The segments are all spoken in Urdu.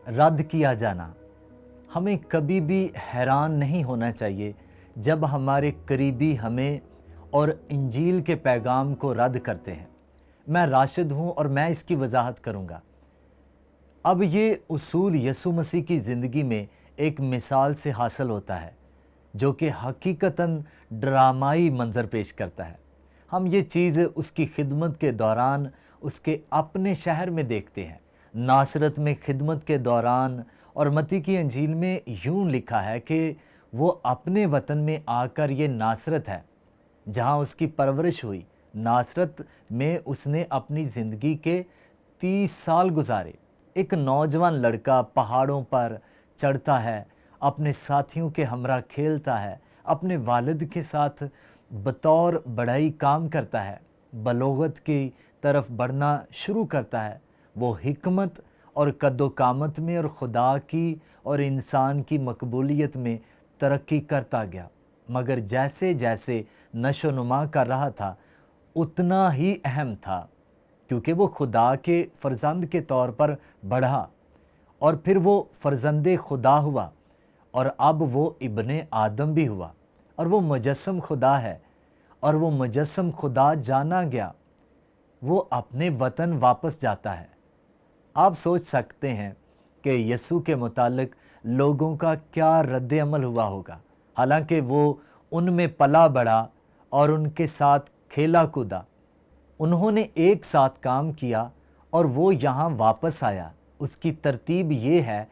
رد کیا جانا۔ ہمیں کبھی بھی حیران نہیں ہونا چاہیے جب ہمارے قریبی ہمیں اور انجیل کے پیغام کو رد کرتے ہیں۔ میں راشد ہوں اور میں اس کی وضاحت کروں گا۔ اب یہ اصول یسوع مسیح کی زندگی میں ایک مثال سے حاصل ہوتا ہے جو کہ حقیقتاً ڈرامائی منظر پیش کرتا ہے۔ ہم یہ چیز اس کی خدمت کے دوران اس کے اپنے شہر میں دیکھتے ہیں، ناصرت میں خدمت کے دوران، اور متی کی انجیل میں یوں لکھا ہے کہ وہ اپنے وطن میں آ کر، یہ ناصرت ہے جہاں اس کی پرورش ہوئی، ناصرت میں اس نے اپنی زندگی کے 30 سال گزارے۔ ایک نوجوان لڑکا پہاڑوں پر چڑھتا ہے، اپنے ساتھیوں کے ہمراہ کھیلتا ہے، اپنے والد کے ساتھ بطور بڑھئی کام کرتا ہے، بلوغت کی طرف بڑھنا شروع کرتا ہے۔ وہ حکمت اور قد و قامت میں اور خدا کی اور انسان کی مقبولیت میں ترقی کرتا گیا، مگر جیسے جیسے نشو و نما کر رہا تھا اتنا ہی اہم تھا، کیونکہ وہ خدا کے فرزند کے طور پر بڑھا، اور پھر وہ فرزند خدا ہوا، اور اب وہ ابن آدم بھی ہوا، اور وہ مجسم خدا ہے، اور وہ مجسم خدا جانا گیا۔ وہ اپنے وطن واپس جاتا ہے۔ آپ سوچ سکتے ہیں کہ یسوع کے متعلق لوگوں کا کیا رد عمل ہوا ہوگا، حالانکہ وہ ان میں پلا بڑھا اور ان کے ساتھ کھیلا کودا۔ انہوں نے ایک ساتھ کام کیا اور وہ یہاں واپس آیا۔ اس کی ترتیب یہ ہے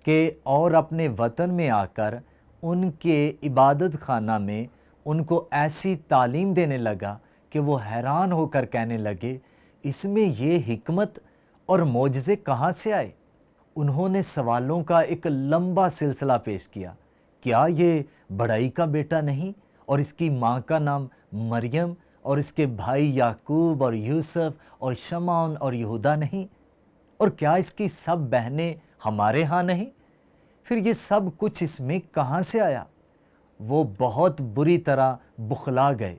کہ اور اپنے وطن میں آ کر ان کے عبادت خانہ میں ان کو ایسی تعلیم دینے لگا کہ وہ حیران ہو کر کہنے لگے، اس میں یہ حکمت اور معجزے کہاں سے آئے؟ انہوں نے سوالوں کا ایک لمبا سلسلہ پیش کیا۔ کیا یہ بڑائی کا بیٹا نہیں، اور اس کی ماں کا نام مریم، اور اس کے بھائی یعقوب اور یوسف اور شمعون اور یہودا نہیں، اور کیا اس کی سب بہنیں ہمارے ہاں نہیں؟ پھر یہ سب کچھ اس میں کہاں سے آیا؟ وہ بہت بری طرح بخلا گئے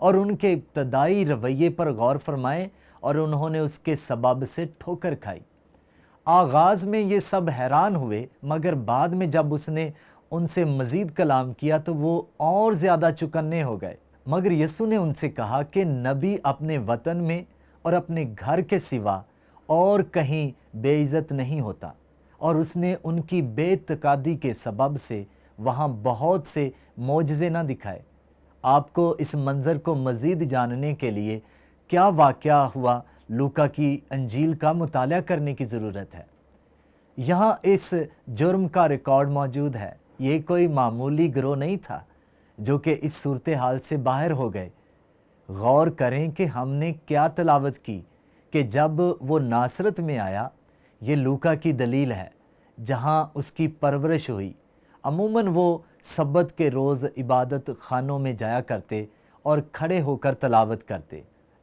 اور ان کے ابتدائی رویے پر غور فرمائے، اور انہوں نے اس کے سبب سے ٹھوکر کھائی۔ آغاز میں یہ سب حیران ہوئے، مگر بعد میں جب اس نے ان سے مزید کلام کیا تو وہ اور زیادہ چکنے ہو گئے۔ مگر یسوع نے ان سے کہا کہ نبی اپنے وطن میں اور اپنے گھر کے سوا اور کہیں بے عزت نہیں ہوتا، اور اس نے ان کی بے اعتقادی کے سبب سے وہاں بہت سے معجزے نہ دکھائے۔ آپ کو اس منظر کو مزید جاننے کے لیے کیا واقعہ ہوا لوکا کی انجیل کا مطالعہ کرنے کی ضرورت ہے۔ یہاں اس جرم کا ریکارڈ موجود ہے۔ یہ کوئی معمولی گروہ نہیں تھا جو کہ اس صورتحال سے باہر ہو گئے۔ غور کریں کہ ہم نے کیا تلاوت کی کہ جب وہ ناصرت میں آیا، یہ لوکا کی دلیل ہے جہاں اس کی پرورش ہوئی۔ عموماً وہ سبت کے روز عبادت خانوں میں جایا کرتے اور کھڑے ہو کر تلاوت کرتے۔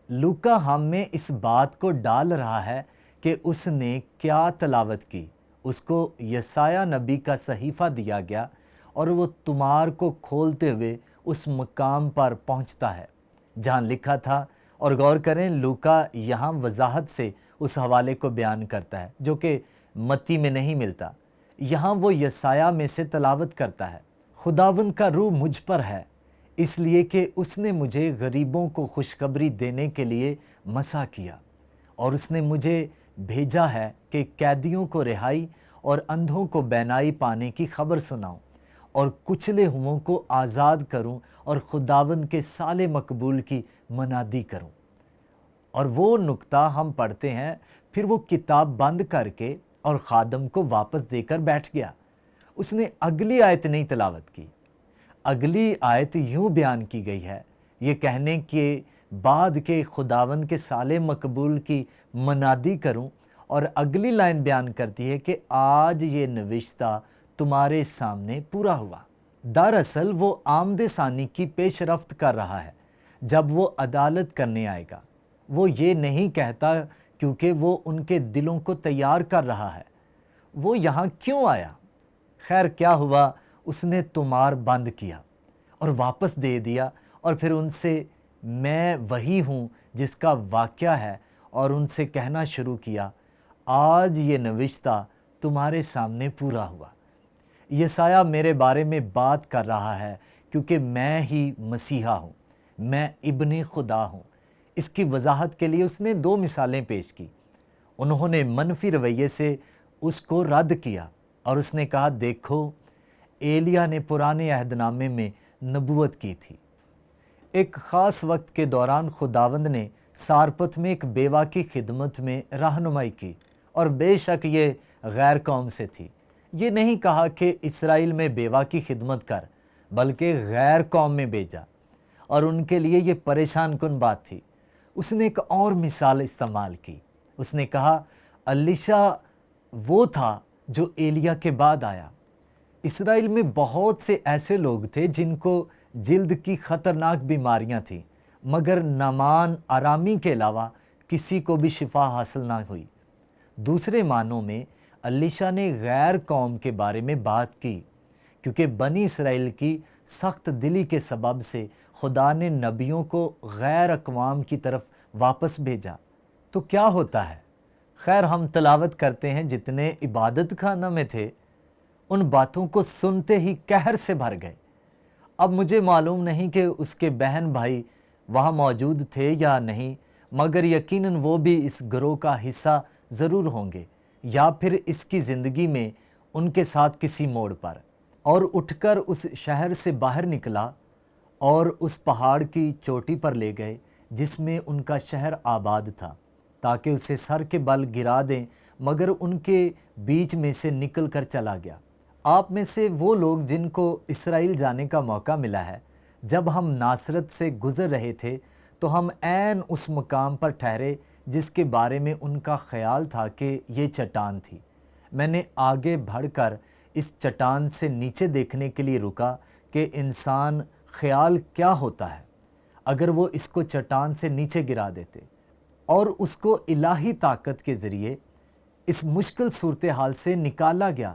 لوکا ہم میں اس بات کو ڈال رہا ہے کہ اس نے کیا تلاوت کی۔ اس کو یسایہ نبی کا صحیفہ دیا گیا اور وہ تمار کو کھولتے ہوئے اس مقام پر پہنچتا ہے جہاں لکھا تھا، اور غور کریں لوکا یہاں وضاحت سے اس حوالے کو بیان کرتا ہے جو کہ متی میں نہیں ملتا۔ یہاں وہ یسایہ میں سے تلاوت کرتا ہے، خداوند کا روح مجھ پر ہے، اس لیے کہ اس نے مجھے غریبوں کو خوشخبری دینے کے لیے مسا کیا، اور اس نے مجھے بھیجا ہے کہ قیدیوں کو رہائی اور اندھوں کو بینائی پانے کی خبر سناؤں، اور کچلے ہوئوں کو آزاد کروں، اور خداوند کے سال مقبول کی منادی کروں۔ اور وہ نکتہ ہم پڑھتے ہیں، پھر وہ کتاب بند کر کے اور خادم کو واپس دے کر بیٹھ گیا۔ اس نے اگلی آیت نہیں تلاوت کی۔ اگلی آیت یوں بیان کی گئی ہے، یہ کہنے کے بعد کہ خداوند کے سال مقبول کی منادی کروں، اور اگلی لائن بیان کرتی ہے کہ آج یہ نوشتہ تمہارے سامنے پورا ہوا۔ دراصل وہ آمد ثانی کی پیش رفت کر رہا ہے جب وہ عدالت کرنے آئے گا۔ وہ یہ نہیں کہتا کیونکہ وہ ان کے دلوں کو تیار کر رہا ہے۔ وہ یہاں کیوں آیا؟ خیر کیا ہوا؟ اس نے تمار بند کیا اور واپس دے دیا، اور پھر ان سے میں وہی ہوں جس کا واقعہ ہے، اور ان سے کہنا شروع کیا، آج یہ نوشتہ تمہارے سامنے پورا ہوا۔ یسایہ میرے بارے میں بات کر رہا ہے کیونکہ میں ہی مسیحا ہوں، میں ابن خدا ہوں۔ اس کی وضاحت کے لیے اس نے 2 مثالیں پیش کی۔ انہوں نے منفی رویے سے اس کو رد کیا اور اس نے کہا دیکھو ایلیاہ نے پرانے عہد نامے میں نبوت کی تھی۔ ایک خاص وقت کے دوران خداوند نے سارپت میں ایک بیوہ کی خدمت میں رہنمائی کی، اور بے شک یہ غیر قوم سے تھی۔ یہ نہیں کہا کہ اسرائیل میں بیوہ کی خدمت کر، بلکہ غیر قوم میں بھیجا، اور ان کے لیے یہ پریشان کن بات تھی۔ اس نے ایک اور مثال استعمال کی۔ اس نے کہا الیشا وہ تھا جو ایلیاہ کے بعد آیا۔ اسرائیل میں بہت سے ایسے لوگ تھے جن کو جلد کی خطرناک بیماریاں تھیں، مگر نعمان آرامی کے علاوہ کسی کو بھی شفا حاصل نہ ہوئی۔ دوسرے معنوں میں الیشا نے غیر قوم کے بارے میں بات کی، کیونکہ بنی اسرائیل کی سخت دلی کے سبب سے خدا نے نبیوں کو غیر اقوام کی طرف واپس بھیجا۔ تو کیا ہوتا ہے؟ خیر، ہم تلاوت کرتے ہیں جتنے عبادت خانہ میں تھے ان باتوں کو سنتے ہی قہر سے بھر گئے۔ اب مجھے معلوم نہیں کہ اس کے بہن بھائی وہاں موجود تھے یا نہیں، مگر یقیناً وہ بھی اس گروہ کا حصہ ضرور ہوں گے، یا پھر اس کی زندگی میں ان کے ساتھ کسی موڑ پر۔ اور اٹھ کر اس شہر سے باہر نکلا اور اس پہاڑ کی چوٹی پر لے گئے جس میں ان کا شہر آباد تھا، تاکہ اسے سر کے بل گرا دیں، مگر ان کے بیچ میں سے نکل کر چلا گیا۔ آپ میں سے وہ لوگ جن کو اسرائیل جانے کا موقع ملا ہے، جب ہم ناصرت سے گزر رہے تھے تو ہم عین اس مقام پر ٹھہرے جس کے بارے میں ان کا خیال تھا کہ یہ چٹان تھی۔ میں نے آگے بڑھ کر اس چٹان سے نیچے دیکھنے کے لیے رکا کہ انسان خیال کیا ہوتا ہے اگر وہ اس کو چٹان سے نیچے گرا دیتے، اور اس کو الہی طاقت کے ذریعے اس مشکل صورتحال سے نکالا گیا۔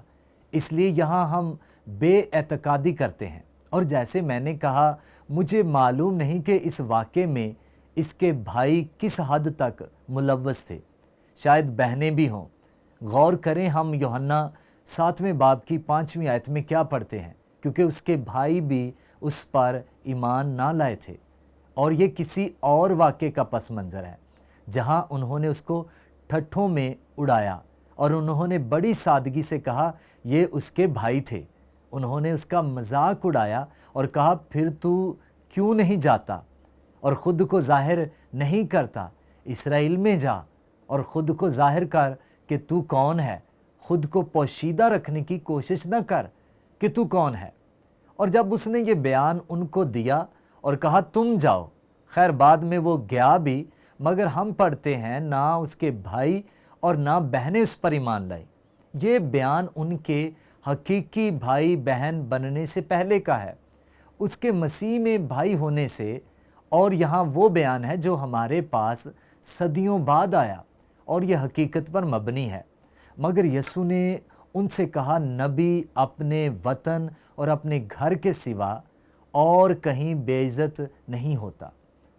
اس لیے یہاں ہم بے اعتقادی کرتے ہیں، اور جیسے میں نے کہا مجھے معلوم نہیں کہ اس واقعے میں اس کے بھائی کس حد تک ملوث تھے، شاید بہنیں بھی ہوں۔ غور کریں ہم یوحنا 7ویں باب کی 5ویں آیت میں کیا پڑھتے ہیں، کیونکہ اس کے بھائی بھی اس پر ایمان نہ لائے تھے، اور یہ کسی اور واقعے کا پس منظر ہے جہاں انہوں نے اس کو ٹھٹھوں میں اڑایا، اور انہوں نے بڑی سادگی سے کہا یہ اس کے بھائی تھے۔ انہوں نے اس کا مذاق اڑایا اور کہا پھر تو کیوں نہیں جاتا اور خود کو ظاہر نہیں کرتا؟ اسرائیل میں جا اور خود کو ظاہر کر کہ تو کون ہے، خود کو پوشیدہ رکھنے کی کوشش نہ کر کہ تو کون ہے۔ اور جب اس نے یہ بیان ان کو دیا اور کہا تم جاؤ، خیر بعد میں وہ گیا بھی، مگر ہم پڑھتے ہیں نہ اس کے بھائی اور نہ بہنیں اس پر ایمان لائیں۔ یہ بیان ان کے حقیقی بھائی بہن بننے سے پہلے کا ہے، اس کے مسیح میں بھائی ہونے سے، اور یہاں وہ بیان ہے جو ہمارے پاس صدیوں بعد آیا اور یہ حقیقت پر مبنی ہے۔ مگر یسوع نے ان سے کہا نبی اپنے وطن اور اپنے گھر کے سوا اور کہیں بے عزت نہیں ہوتا۔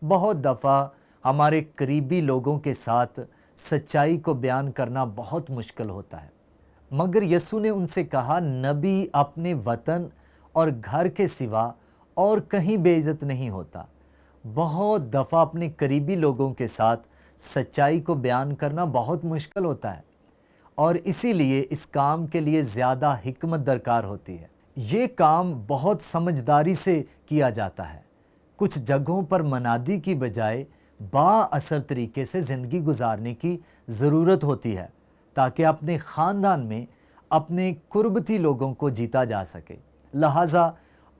بہت دفعہ ہمارے قریبی لوگوں کے ساتھ سچائی کو بیان کرنا بہت مشکل ہوتا ہے، مگر یسوع نے ان سے کہا نبی اپنے وطن اور گھر کے سوا اور کہیں بے عزت نہیں ہوتا۔ بہت دفعہ اپنے قریبی لوگوں کے ساتھ سچائی کو بیان کرنا بہت مشکل ہوتا ہے، اور اسی لیے اس کام کے لیے زیادہ حکمت درکار ہوتی ہے۔ یہ کام بہت سمجھداری سے کیا جاتا ہے۔ کچھ جگہوں پر منادی کی بجائے با اثر طریقے سے زندگی گزارنے کی ضرورت ہوتی ہے تاکہ اپنے خاندان میں اپنے قربتی لوگوں کو جیتا جا سکے۔ لہٰذا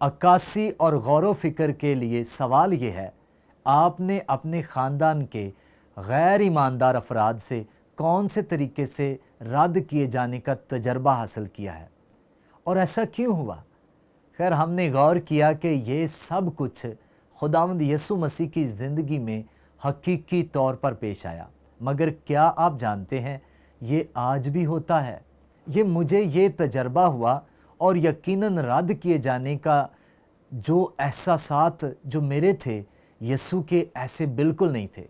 عکاسی اور غور و فکر کے لیے سوال یہ ہے، آپ نے اپنے خاندان کے غیر ایماندار افراد سے کون سے طریقے سے رد کیے جانے کا تجربہ حاصل کیا ہے، اور ایسا کیوں ہوا؟ خیر ہم نے غور کیا کہ یہ سب کچھ خداوند یسوع مسیح کی زندگی میں حقیقی طور پر پیش آیا، مگر کیا آپ جانتے ہیں یہ آج بھی ہوتا ہے؟ مجھے یہ تجربہ ہوا، اور یقیناً رد کیے جانے کا جو احساسات جو میرے تھے یسوع کے ایسے بالکل نہیں تھے،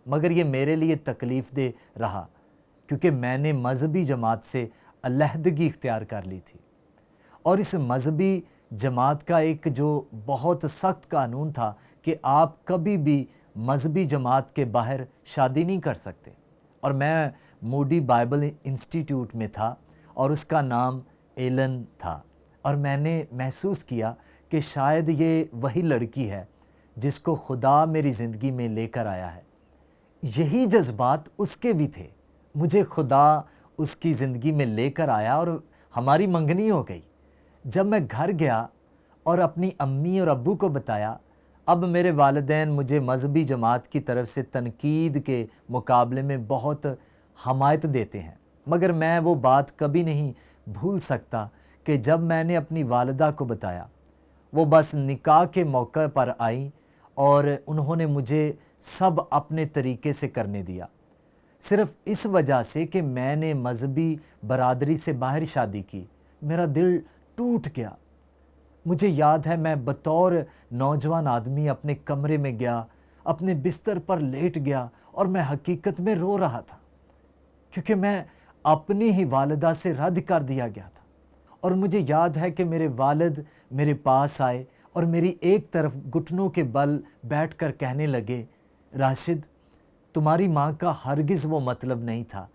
مگر یہ میرے لیے تکلیف دہ رہا کیونکہ میں نے مذہبی جماعت سے علیحدگی اختیار کر لی تھی، اور اس مذہبی جماعت کا ایک جو بہت سخت قانون تھا کہ آپ کبھی بھی مذہبی جماعت کے باہر شادی نہیں کر سکتے۔ اور میں موڈی بائبل انسٹیٹیوٹ میں تھا اور اس کا نام ایلن تھا، اور میں نے محسوس کیا کہ شاید یہ وہی لڑکی ہے جس کو خدا میری زندگی میں لے کر آیا ہے۔ یہی جذبات اس کے بھی تھے۔ مجھے خدا اس کی زندگی میں لے کر آیا اور ہماری منگنی ہو گئی۔ جب میں گھر گیا اور اپنی امی اور ابو کو بتایا، اب میرے والدین مجھے مذہبی جماعت کی طرف سے تنقید کے مقابلے میں بہت حمایت دیتے ہیں، مگر میں وہ بات کبھی نہیں بھول سکتا کہ جب میں نے اپنی والدہ کو بتایا، وہ بس نکاح کے موقع پر آئیں اور انہوں نے مجھے سب اپنے طریقے سے کرنے دیا، صرف اس وجہ سے کہ میں نے مذہبی برادری سے باہر شادی کی۔ میرا دل ٹوٹ گیا۔ مجھے یاد ہے میں بطور نوجوان آدمی اپنے کمرے میں گیا، اپنے بستر پر لیٹ گیا، اور میں حقیقت میں رو رہا تھا، کیونکہ میں اپنی ہی والدہ سے رد کر دیا گیا تھا۔ اور مجھے یاد ہے کہ میرے والد میرے پاس آئے اور میری ایک طرف گھٹنوں کے بل بیٹھ کر کہنے لگے، راشد، تمہاری ماں کا ہرگز وہ مطلب نہیں تھا۔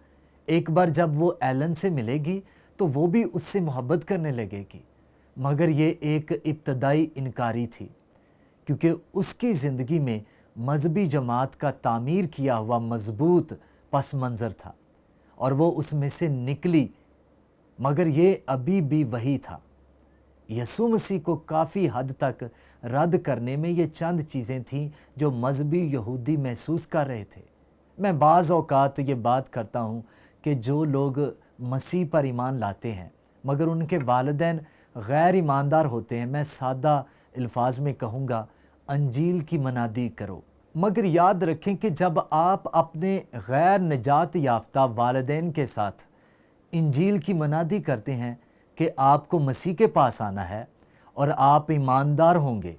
ایک بار جب وہ ایلن سے ملے گی تو وہ بھی اس سے محبت کرنے لگے گی، مگر یہ ایک ابتدائی انکاری تھی، کیونکہ اس کی زندگی میں مذہبی جماعت کا تعمیر کیا ہوا مضبوط پس منظر تھا، اور وہ اس میں سے نکلی، مگر یہ ابھی بھی وہی تھا۔ یسوع مسیح کو کافی حد تک رد کرنے میں یہ چند چیزیں تھیں جو مذہبی یہودی محسوس کر رہے تھے۔ میں بعض اوقات یہ بات کرتا ہوں کہ جو لوگ مسیح پر ایمان لاتے ہیں مگر ان کے والدین غیر ایماندار ہوتے ہیں، میں سادہ الفاظ میں کہوں گا، انجیل کی منادی کرو۔ مگر یاد رکھیں کہ جب آپ اپنے غیر نجات یافتہ والدین کے ساتھ انجیل کی منادی کرتے ہیں کہ آپ کو مسیح کے پاس آنا ہے اور آپ ایماندار ہوں گے،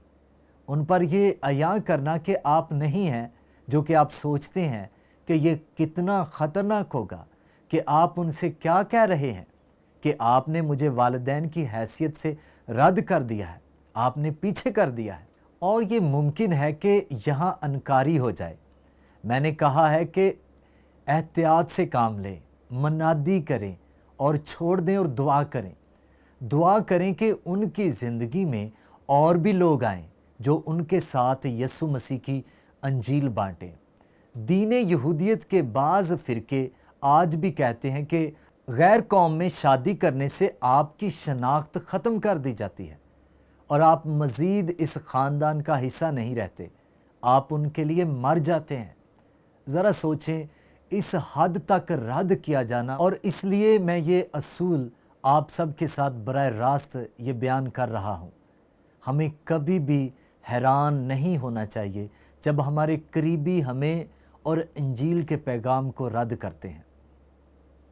ان پر یہ عیاں کرنا کہ آپ نہیں ہیں جو کہ آپ سوچتے ہیں کہ یہ کتنا خطرناک ہوگا کہ آپ ان سے کیا کہہ رہے ہیں کہ آپ نے مجھے والدین کی حیثیت سے رد کر دیا ہے، آپ نے پیچھے کر دیا ہے، اور یہ ممکن ہے کہ یہاں انکاری ہو جائے۔ میں نے کہا ہے کہ احتیاط سے کام لیں، منادی کریں اور چھوڑ دیں، اور دعا کریں کہ ان کی زندگی میں اور بھی لوگ آئیں جو ان کے ساتھ یسوع مسیح کی انجیل بانٹیں۔ دین یہودیت کے بعض فرقے آج بھی کہتے ہیں کہ غیر قوم میں شادی کرنے سے آپ کی شناخت ختم کر دی جاتی ہے اور آپ مزید اس خاندان کا حصہ نہیں رہتے، آپ ان کے لیے مر جاتے ہیں۔ ذرا سوچیں، اس حد تک رد کیا جانا، اور اس لیے میں یہ اصول آپ سب کے ساتھ براہ راست یہ بیان کر رہا ہوں۔ ہمیں کبھی بھی حیران نہیں ہونا چاہیے جب ہمارے قریبی ہمیں اور انجیل کے پیغام کو رد کرتے ہیں۔